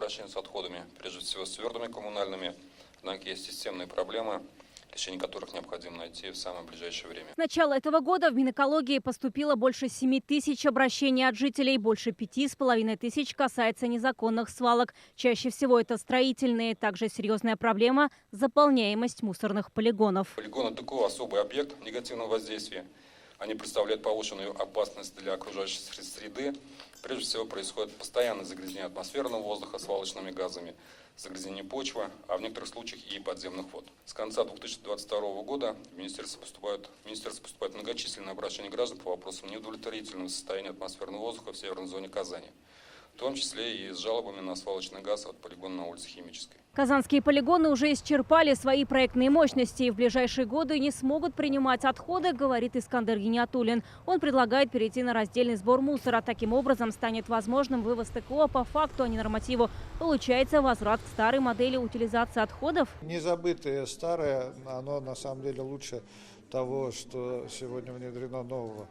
обращения с отходами, прежде всего с твердыми коммунальными. Однако есть системные проблемы, решение которых необходимо найти в самое ближайшее время. С начала этого года в Минэкологии поступило больше 7 тысяч обращений от жителей. Больше 5,5 тысяч касается незаконных свалок. Чаще всего это строительные. Также серьезная проблема – заполняемость мусорных полигонов. Полигоны – такой особый объект негативного воздействия. Они представляют повышенную опасность для окружающей среды. Прежде всего происходит постоянное загрязнение атмосферного воздуха свалочными газами, загрязнение почвы, а в некоторых случаях и подземных вод. С конца 2022 года в Министерство поступает многочисленные обращения граждан по вопросам неудовлетворительного состояния атмосферного воздуха в северной зоне Казани, в том числе и с жалобами на свалочный газ от полигона на улице Химической. Казанские полигоны уже исчерпали свои проектные мощности и в ближайшие годы не смогут принимать отходы, говорит Искандер Гиниатуллин. Он предлагает перейти на раздельный сбор мусора. Таким образом станет возможным вывоз ТКО по факту, а не нормативу. Получается возврат к старой модели утилизации отходов. Незабытое старое, оно на самом деле лучше того, что сегодня внедрено нового.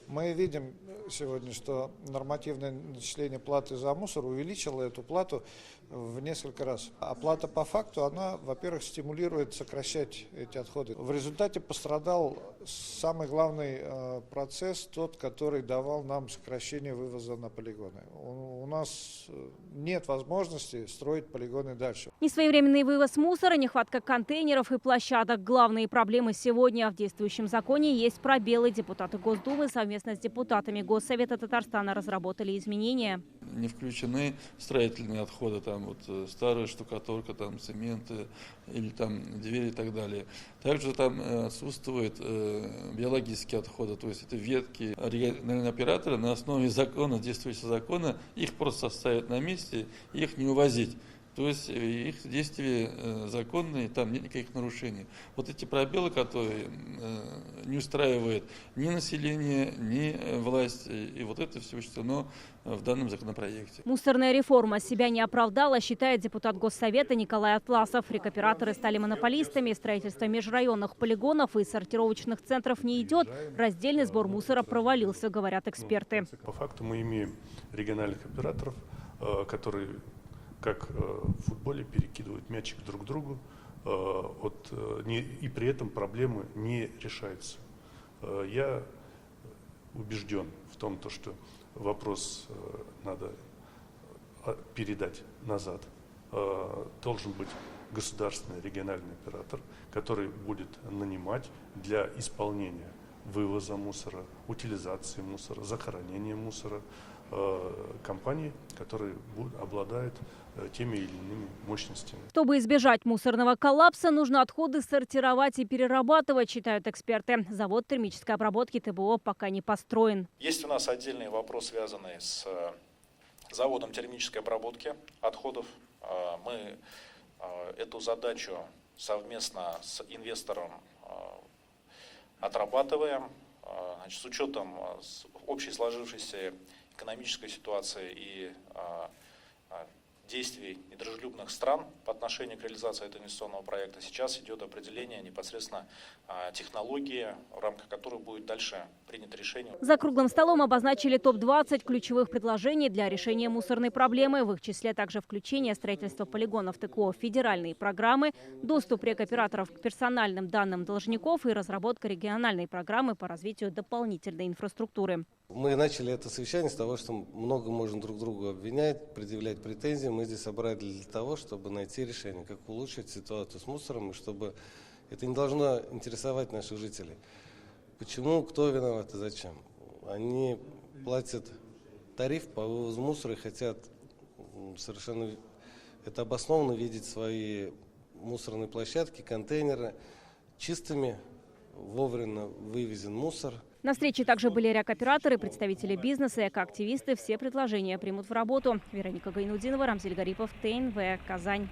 Мы видим сегодня, что нормативное начисление платы за мусор увеличило эту плату в несколько раз. А плата по факту, она, во-первых, стимулирует сокращать эти отходы. В результате пострадал самый главный процесс, тот, который давал нам сокращение вывоза на полигоны. У нас нет возможности строить полигоны дальше. Несвоевременный вывоз мусора, нехватка контейнеров и площадок. Главные проблемы сегодня. В действующем законе есть пробелы. Депутаты Госдумы совместно с депутатами Госсовета Татарстана разработали изменения. Не включены строительные отходы, там вот старая штукатурка, там цементы или там двери и так далее. Также там отсутствуют биологические отходы, то есть это ветки. Региональные операторы на основе закона, действующего закона, их просто оставят на месте, их не увозить. То есть их действия законные, там нет никаких нарушений. Вот эти пробелы, которые не устраивают ни население, ни власть, и вот это все учтено в данном законопроекте. Мусорная реформа себя не оправдала, считает депутат Госсовета Николай Атласов. Рекоператоры стали монополистами, строительство межрайонных полигонов и сортировочных центров не идет. Раздельный сбор мусора провалился, говорят эксперты. По факту мы имеем региональных операторов, которые как в футболе перекидывают мячик друг к другу, и при этом проблемы не решаются. Я убежден в том, что вопрос надо передать назад. Должен быть государственный региональный оператор, который будет нанимать для исполнения вывоза мусора, утилизации мусора, захоронения мусора компании, которые обладают теми или иными мощностями. Чтобы избежать мусорного коллапса, нужно отходы сортировать и перерабатывать, считают эксперты. Завод термической обработки ТБО пока не построен. Есть у нас отдельный вопрос, связанный с заводом термической обработки отходов. Мы эту задачу совместно с инвестором отрабатываем, с учетом общей сложившейся экономической ситуации и действий недружелюбных стран по отношению к реализации этого инвестиционного проекта. Сейчас идет определение непосредственно технологии, в рамках которой будет дальше принято решение. За круглым столом обозначили топ-20 ключевых предложений для решения мусорной проблемы. В их числе также включение строительства полигонов ТКО в федеральные программы, доступ рекоператоров к персональным данным должников и разработка региональной программы по развитию дополнительной инфраструктуры. Мы начали это совещание с того, что много можно друг другу обвинять, предъявлять претензии. Мы здесь собрали для того, чтобы найти решение, как улучшить ситуацию с мусором, и чтобы это не должно интересовать наших жителей. Почему, кто виноват и зачем? Они платят тариф по вывозу мусора и хотят совершенно это обоснованно видеть свои мусорные площадки, контейнеры чистыми, вовремя вывезен мусор. На встрече также были рекоператоры, представители бизнеса, экоактивисты. Все предложения примут в работу. Вероника Гайнудинова, Рамзиль Гарипов, ТНВ, Казань.